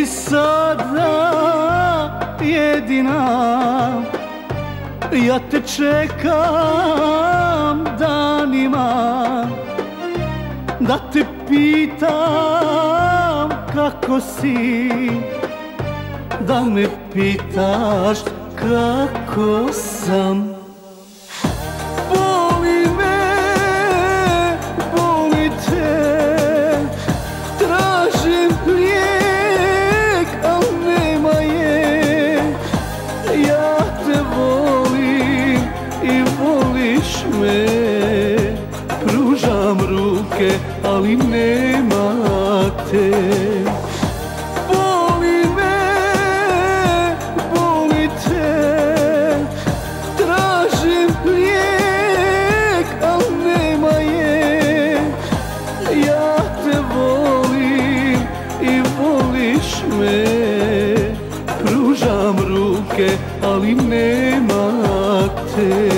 si sada jedina, ja te čekam danima, da te pitam kako si, da me pitaš kako sam. Boli me, boli te, tražim lijek, al nema je. Ja te volim i voliš me, pružam ruke, ali nema te. Boli me, boli te, tražim lijek, al nema je. Ja te volim i voliš me, pružam ruke, ali nema te.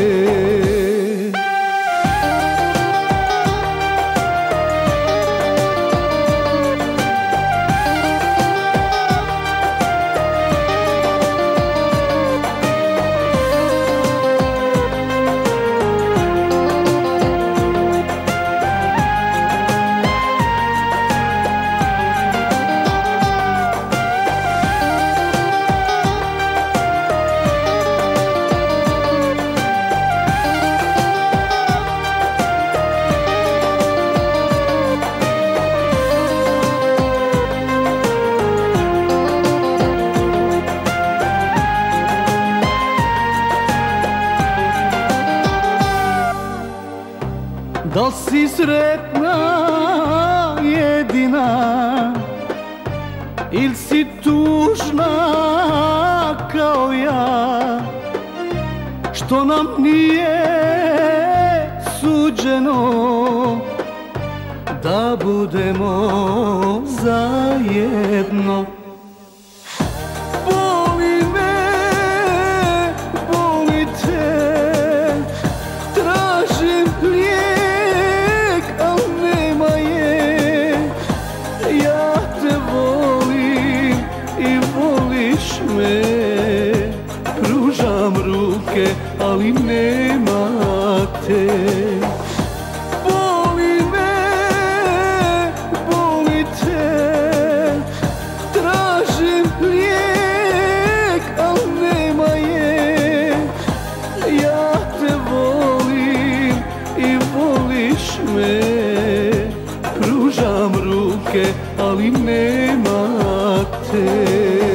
Da li si sretna jedina, ili si tužna kao ja, što nam nije suđeno da budemo zajedno. Boli me, boli te, tražim lijek, al nema je. Ja te volim i voliš me, pružam ruke, ali nema te. Boli me, boli te, tražim lijek, al nema je. Ja te volim i voliš me, pružam ruke, ali nema te.